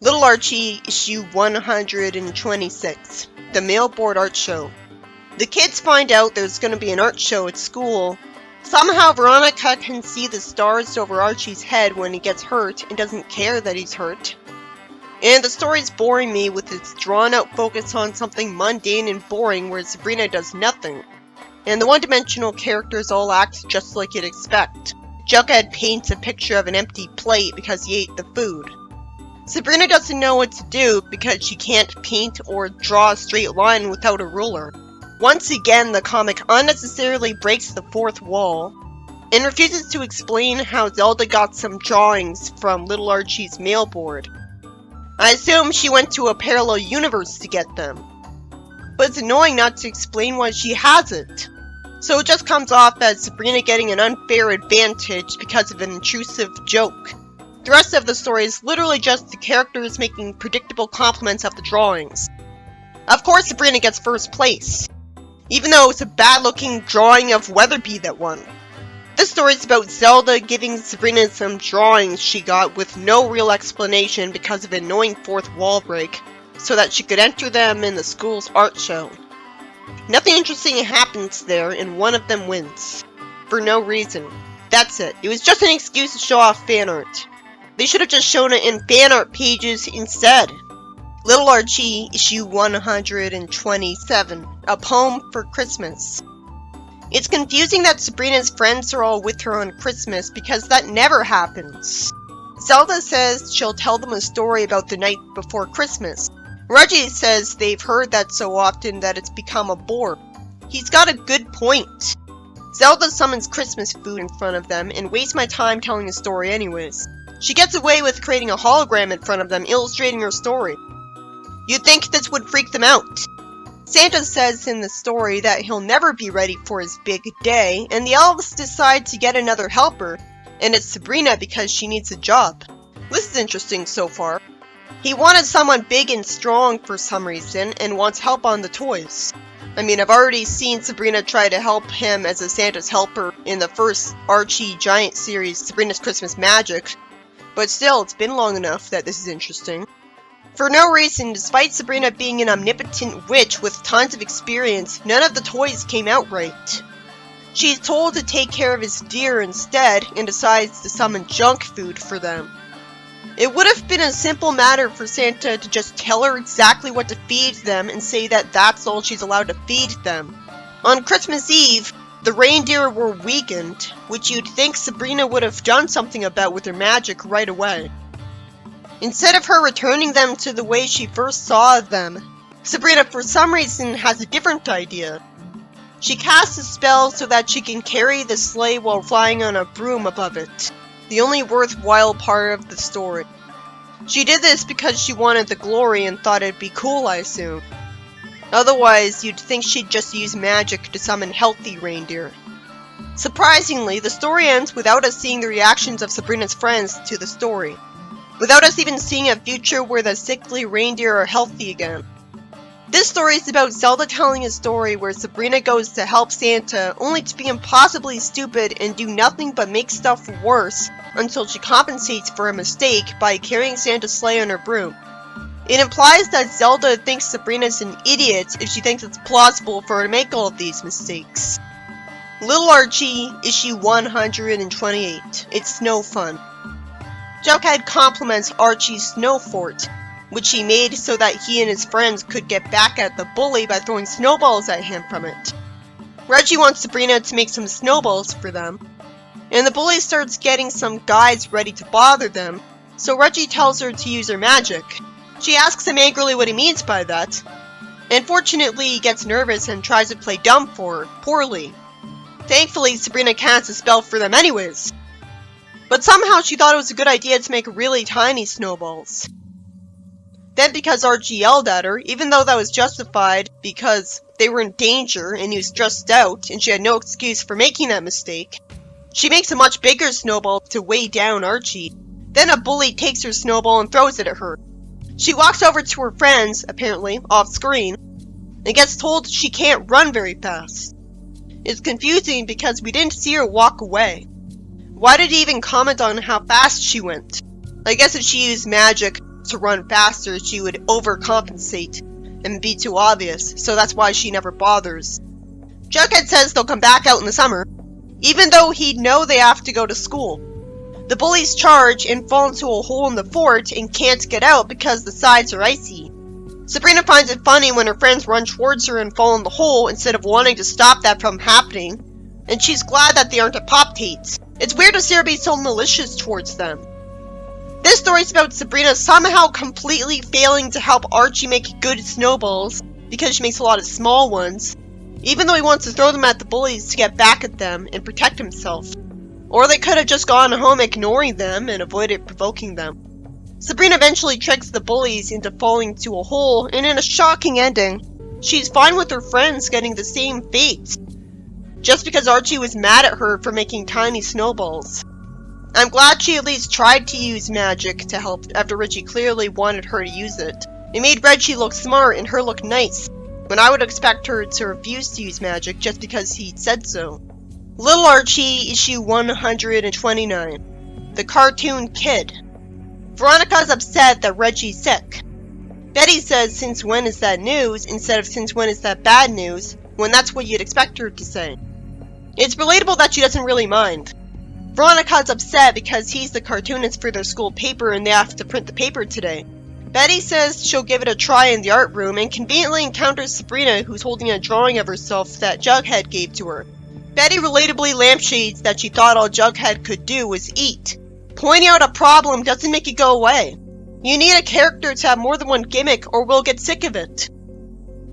Little Archie, issue 126, the Mailboard Art Show. The kids find out there's going to be an art show at school. Somehow Veronica can see the stars over Archie's head when he gets hurt and doesn't care that he's hurt. And the story's boring me with its drawn-out focus on something mundane and boring where Sabrina does nothing. And the one-dimensional characters all act just like you'd expect. Jughead paints a picture of an empty plate because he ate the food. Sabrina doesn't know what to do because she can't paint or draw a straight line without a ruler. Once again, the comic unnecessarily breaks the fourth wall and refuses to explain how Zelda got some drawings from Little Archie's mailboard. I assume she went to a parallel universe to get them. But it's annoying not to explain why she has it. So it just comes off as Sabrina getting an unfair advantage because of an intrusive joke. The rest of the story is literally just the characters making predictable compliments of the drawings. Of course Sabrina gets first place, even though it's a bad-looking drawing of Weatherby that won. This story is about Zelda giving Sabrina some drawings she got with no real explanation because of an annoying fourth wall break, so that she could enter them in the school's art show. Nothing interesting happens there, and one of them wins. For no reason. That's it. It was just an excuse to show off fan art. They should have just shown it in fan art pages instead. Little Archie, issue 127, a poem for Christmas. It's confusing that Sabrina's friends are all with her on Christmas because that never happens. Zelda says she'll tell them a story about the night before Christmas. Reggie says they've heard that so often that it's become a bore. He's got a good point. Zelda summons Christmas food in front of them and wastes my time telling a story anyways. She gets away with creating a hologram in front of them illustrating her story. You'd think this would freak them out. Santa says in the story that he'll never be ready for his big day, and the elves decide to get another helper, and it's Sabrina because she needs a job. This is interesting so far. He wanted someone big and strong for some reason, and wants help on the toys. I mean, I've already seen Sabrina try to help him as a Santa's helper in the first Archie Giant series, Sabrina's Christmas Magic, but still, it's been long enough that this is interesting. For no reason, despite Sabrina being an omnipotent witch with tons of experience, none of the toys came out right. She's told to take care of his deer instead, and decides to summon junk food for them. It would have been a simple matter for Santa to just tell her exactly what to feed them and say that that's all she's allowed to feed them. On Christmas Eve, the reindeer were weakened, which you'd think Sabrina would have done something about with her magic right away. Instead of her returning them to the way she first saw them, Sabrina for some reason has a different idea. She casts a spell so that she can carry the sleigh while flying on a broom above it. The only worthwhile part of the story. She did this because she wanted the glory and thought it'd be cool, I assume. Otherwise, you'd think she'd just use magic to summon healthy reindeer. Surprisingly, the story ends without us seeing the reactions of Sabrina's friends to the story. Without us even seeing a future where the sickly reindeer are healthy again. This story is about Zelda telling a story where Sabrina goes to help Santa only to be impossibly stupid and do nothing but make stuff worse until she compensates for a mistake by carrying Santa's sleigh on her broom. It implies that Zelda thinks Sabrina's an idiot if she thinks it's plausible for her to make all of these mistakes. Little Archie, issue 128. It's no fun. Jughead compliments Archie's snow fort, which he made so that he and his friends could get back at the bully by throwing snowballs at him from it. Reggie wants Sabrina to make some snowballs for them, and the bully starts getting some guys ready to bother them, so Reggie tells her to use her magic. She asks him angrily what he means by that, and fortunately he gets nervous and tries to play dumb for her, poorly. Thankfully, Sabrina casts a spell for them anyways. But somehow she thought it was a good idea to make really tiny snowballs. Then because Archie yelled at her, even though that was justified because they were in danger and he was stressed out and she had no excuse for making that mistake, she makes a much bigger snowball to weigh down Archie. Then a bully takes her snowball and throws it at her. She walks over to her friends, apparently, off screen, and gets told she can't run very fast. It's confusing because we didn't see her walk away. Why did he even comment on how fast she went? I guess if she used magic, to run faster, she would overcompensate and be too obvious, so that's why she never bothers. Jughead says they'll come back out in the summer, even though he'd know they have to go to school. The bullies charge and fall into a hole in the fort and can't get out because the sides are icy. Sabrina finds it funny when her friends run towards her and fall in the hole instead of wanting to stop that from happening, and she's glad that they aren't at Pop-Tates. It's weird to see her be so malicious towards them. This story's about Sabrina somehow completely failing to help Archie make good snowballs because she makes a lot of small ones, even though he wants to throw them at the bullies to get back at them and protect himself. Or they could have just gone home ignoring them and avoided provoking them. Sabrina eventually tricks the bullies into falling into a hole, and in a shocking ending, she's fine with her friends getting the same fate, just because Archie was mad at her for making tiny snowballs. I'm glad she at least tried to use magic to help after Reggie clearly wanted her to use it. It made Reggie look smart and her look nice, when I would expect her to refuse to use magic just because he said so. Little Archie, issue 129. The Cartoon Kid. Veronica's upset that Reggie's sick. Betty says, "Since when is that news?" instead of "Since when is that bad news?" when that's what you'd expect her to say. It's relatable that she doesn't really mind. Veronica's upset because he's the cartoonist for their school paper and they have to print the paper today. Betty says she'll give it a try in the art room and conveniently encounters Sabrina, who's holding a drawing of herself that Jughead gave to her. Betty relatably lampshades that she thought all Jughead could do was eat. Pointing out a problem doesn't make it go away. You need a character to have more than one gimmick or we'll get sick of it.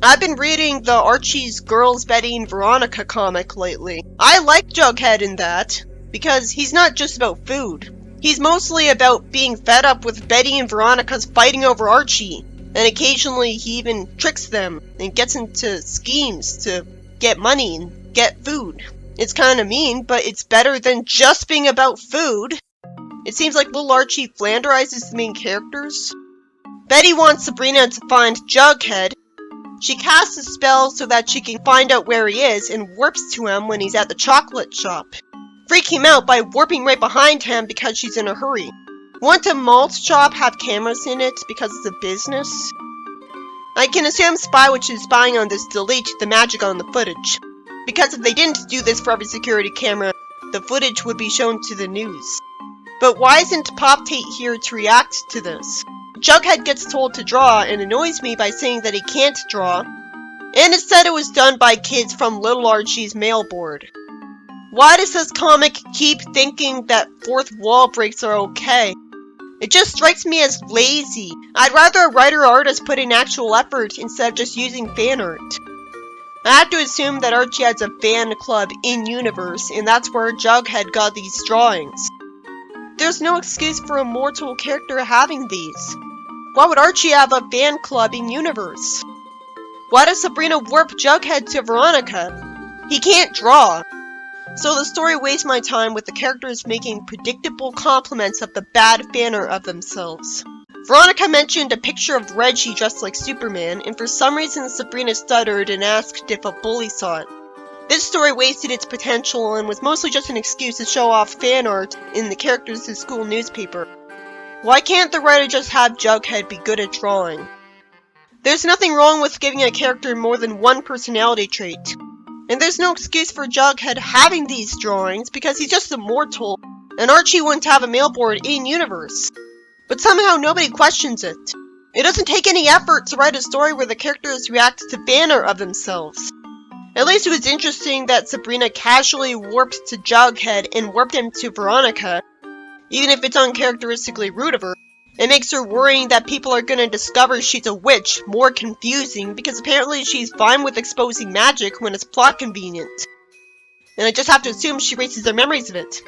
I've been reading the Archie's Girls, Betty and Veronica comic lately. I like Jughead in that, because he's not just about food. He's mostly about being fed up with Betty and Veronica's fighting over Archie, and occasionally he even tricks them and gets into schemes to get money and get food. It's kinda mean, but it's better than just being about food. It seems like little Archie flanderizes the main characters. Betty wants Sabrina to find Jughead. She casts a spell so that she can find out where he is and warps to him when he's at the chocolate shop. Freak him out by warping right behind him because she's in a hurry. Want a malt shop have cameras in it because it's a business? I can assume Spywitch is spying on this delete the magic on the footage. Because if they didn't do this for every security camera, the footage would be shown to the news. But why isn't Pop-Tate here to react to this? Jughead gets told to draw and annoys me by saying that he can't draw, and it said it was done by kids from Little Archie's mail board. Why does this comic keep thinking that fourth wall breaks are okay? It just strikes me as lazy. I'd rather a writer or artist put in actual effort instead of just using fan art. I have to assume that Archie has a fan club in-universe, and that's where Jughead got these drawings. There's no excuse for a mortal character having these. Why would Archie have a fan club in-universe? Why does Sabrina warp Jughead to Veronica? He can't draw. So the story wastes my time with the characters making predictable compliments of the bad fan art of themselves. Veronica mentioned a picture of Reggie dressed like Superman, and for some reason Sabrina stuttered and asked if a bully saw it. This story wasted its potential and was mostly just an excuse to show off fan art in the characters' school newspaper. Why can't the writer just have Jughead be good at drawing? There's nothing wrong with giving a character more than one personality trait. And there's no excuse for Jughead having these drawings because he's just a mortal, and Archie wouldn't have a mailboard in-universe. But somehow nobody questions it. It doesn't take any effort to write a story where the characters react to fan art of themselves. At least it was interesting that Sabrina casually warped to Jughead and warped him to Veronica, even if it's uncharacteristically rude of her. It makes her worrying that people are gonna discover she's a witch more confusing because apparently she's fine with exposing magic when it's plot convenient. And I just have to assume she erases their memories of it.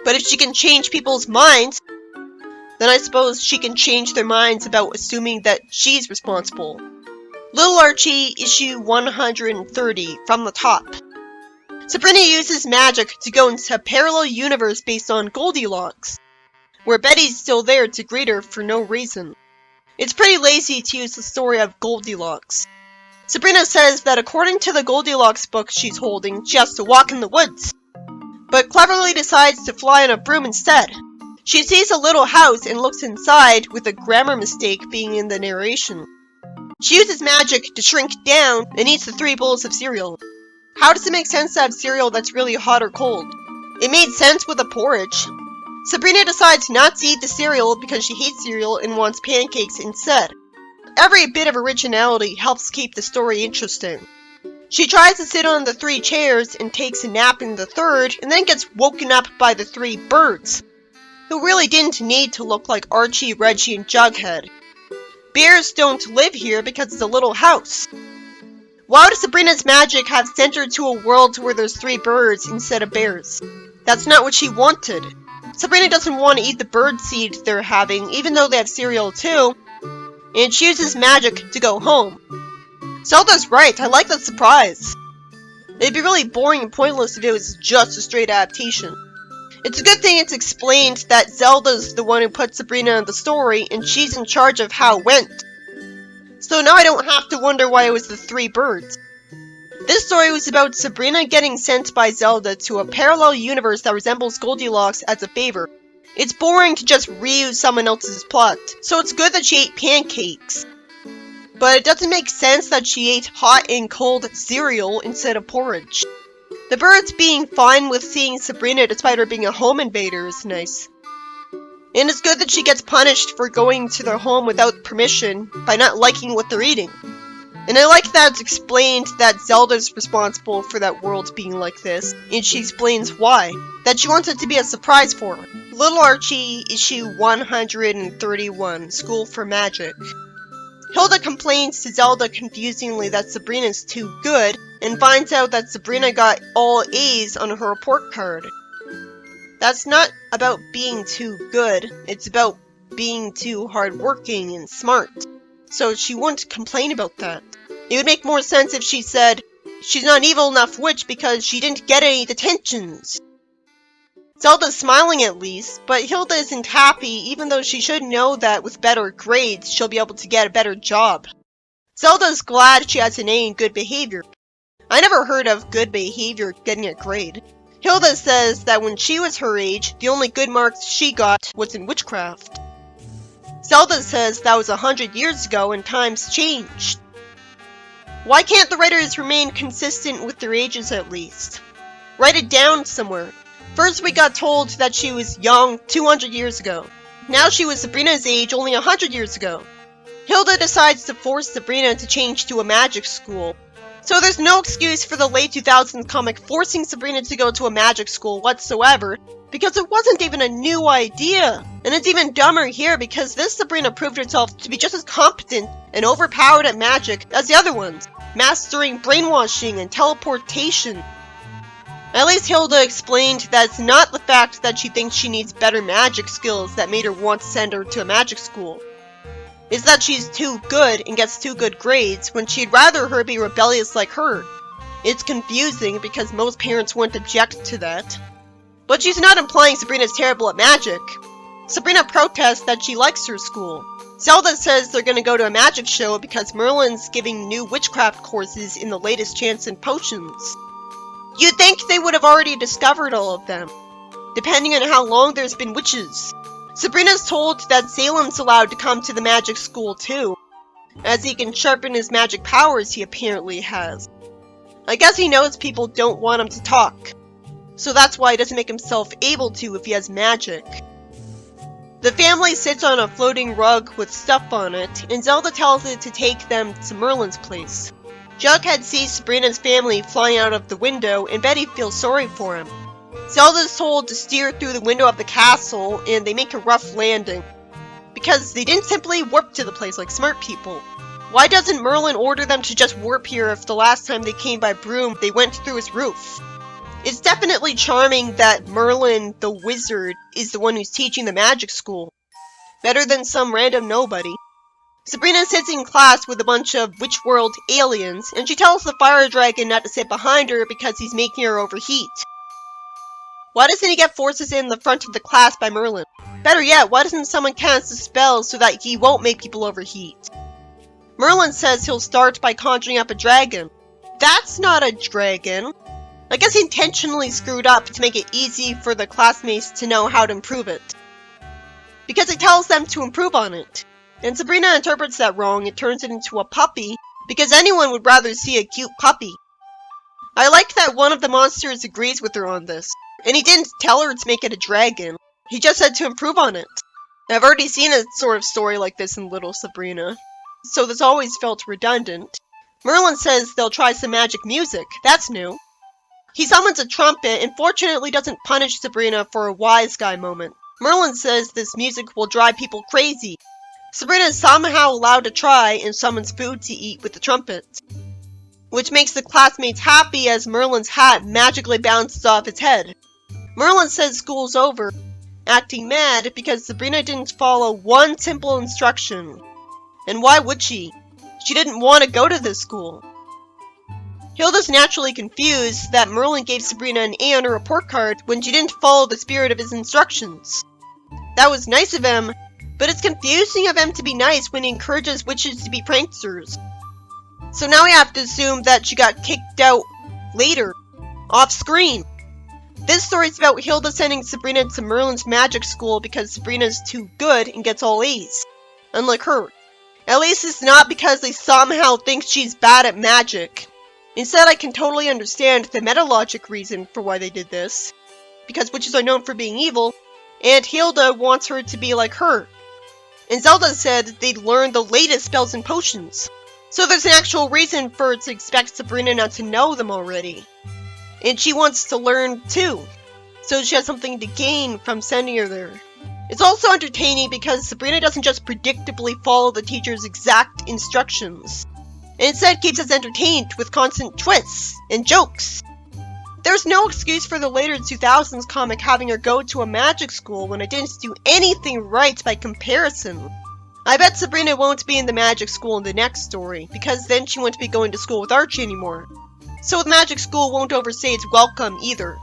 But if she can change people's minds, then I suppose she can change their minds about assuming that she's responsible. Little Archie, issue 130, from the top. Sabrina uses magic to go into a parallel universe based on Goldilocks, where Betty's still there to greet her for no reason. It's pretty lazy to use the story of Goldilocks. Sabrina says that according to the Goldilocks book she's holding, she has to walk in the woods, but cleverly decides to fly on a broom instead. She sees a little house and looks inside, with a grammar mistake being in the narration. She uses magic to shrink down and eats the 3 bowls of cereal. How does it make sense to have cereal that's really hot or cold? It made sense with the porridge. Sabrina decides not to eat the cereal because she hates cereal and wants pancakes instead. Every bit of originality helps keep the story interesting. She tries to sit on the 3 chairs and takes a nap in the 3rd, and then gets woken up by the 3 birds, who really didn't need to look like Archie, Reggie, and Jughead. Bears don't live here because it's a little house. Why does Sabrina's magic have centered to a world where there's 3 birds instead of bears? That's not what she wanted. Sabrina doesn't want to eat the bird seed they're having, even though they have cereal too, and she uses magic to go home. Zelda's right, I like that surprise. It'd be really boring and pointless if it was just a straight adaptation. It's a good thing it's explained that Zelda's the one who put Sabrina in the story, and she's in charge of how it went. So now I don't have to wonder why it was the 3 birds. This story was about Sabrina getting sent by Zelda to a parallel universe that resembles Goldilocks as a favor. It's boring to just reuse someone else's plot, so it's good that she ate pancakes. But it doesn't make sense that she ate hot and cold cereal instead of porridge. The birds being fine with seeing Sabrina despite her being a home invader is nice. And it's good that she gets punished for going to their home without permission by not liking what they're eating. And I like that it's explained that Zelda's responsible for that world being like this, and she explains why. That she wants it to be a surprise for her. Little Archie, issue 131, School for Magic. Hilda complains to Zelda confusingly that Sabrina's too good, and finds out that Sabrina got all A's on her report card. That's not about being too good, it's about being too hardworking and smart. So she wouldn't complain about that. It would make more sense if she said, she's not an evil enough witch because she didn't get any detentions. Zelda's smiling at least, but Hilda isn't happy even though she should know that with better grades she'll be able to get a better job. Zelda's glad she has an A in good behavior. I never heard of good behavior getting a grade. Hilda says that when she was her age, the only good marks she got was in witchcraft. Zelda says that was 100 years ago and times changed. Why can't the writers remain consistent with their ages at least? Write it down somewhere. First we got told that she was young 200 years ago. Now she was Sabrina's age only 100 years ago. Hilda decides to force Sabrina to change to a magic school. So there's no excuse for the late 2000s comic forcing Sabrina to go to a magic school whatsoever, because it wasn't even a new idea. And it's even dumber here because this Sabrina proved herself to be just as competent and overpowered at magic as the other ones, mastering brainwashing and teleportation. At least Hilda explained that it's not the fact that she thinks she needs better magic skills that made her want to send her to a magic school. It's that she's too good and gets too good grades when she'd rather her be rebellious like her. It's confusing because most parents wouldn't object to that. But she's not implying Sabrina's terrible at magic. Sabrina protests that she likes her school. Zelda says they're gonna go to a magic show because Merlin's giving new witchcraft courses in the latest chants and potions. You'd think they would have already discovered all of them, depending on how long there's been witches. Sabrina's told that Salem's allowed to come to the magic school too, as he can sharpen his magic powers he apparently has. I guess he knows people don't want him to talk, so that's why he doesn't make himself able to if he has magic. The family sits on a floating rug with stuff on it, and Zelda tells it to take them to Merlin's place. Jughead sees Sabrina's family flying out of the window, and Betty feels sorry for him. Zelda's told to steer through the window of the castle, and they make a rough landing, because they didn't simply warp to the place like smart people. Why doesn't Merlin order them to just warp here if the last time they came by broom they went through his roof? It's definitely charming that Merlin, the wizard, is the one who's teaching the magic school. Better than some random nobody. Sabrina sits in class with a bunch of Witch World aliens, and she tells the fire dragon not to sit behind her because he's making her overheat. Why doesn't he get forces in the front of the class by Merlin? Better yet, why doesn't someone cast a spell so that he won't make people overheat? Merlin says he'll start by conjuring up a dragon. That's not a dragon. I guess he intentionally screwed up to make it easy for the classmates to know how to improve it. because it tells them to improve on it. And Sabrina interprets that wrong and turns it into a puppy because anyone would rather see a cute puppy. I like that one of the monsters agrees with her on this, and he didn't tell her to make it a dragon. He just said to improve on it. I've already seen a sort of story like this in Little Sabrina, so this always felt redundant. Merlin says they'll try some magic music. That's new. He summons a trumpet and fortunately doesn't punish Sabrina for a wise guy moment. Merlin says this music will drive people crazy. Sabrina is somehow allowed to try and summons food to eat with the trumpet, which makes the classmates happy as Merlin's hat magically bounces off his head. Merlin says school's over, acting mad because Sabrina didn't follow one simple instruction. And why would she? She didn't want to go to this school. Hilda's naturally confused that Merlin gave Sabrina an A on her report card when she didn't follow the spirit of his instructions. That was nice of him, but it's confusing of him to be nice when he encourages witches to be pranksters. So now we have to assume that she got kicked out later, off screen. This story is about Hilda sending Sabrina to Merlin's magic school because Sabrina's too good and gets all A's, unlike her. At least it's not because they somehow think she's bad at magic. Instead, I can totally understand the meta-logic reason for why they did this, because witches are known for being evil, and Hilda wants her to be like her. And Zelda said they'd learn the latest spells and potions, so there's an actual reason for her to expect Sabrina not to know them already. And she wants to learn too, so she has something to gain from sending her there. It's also entertaining because Sabrina doesn't just predictably follow the teacher's exact instructions, and instead keeps us entertained with constant twists and jokes. There's no excuse for the later 2000s comic having her go to a magic school when it didn't do anything right by comparison. I bet Sabrina won't be in the magic school in the next story, because then she won't be going to school with Archie anymore. So the magic school won't overstay its welcome either.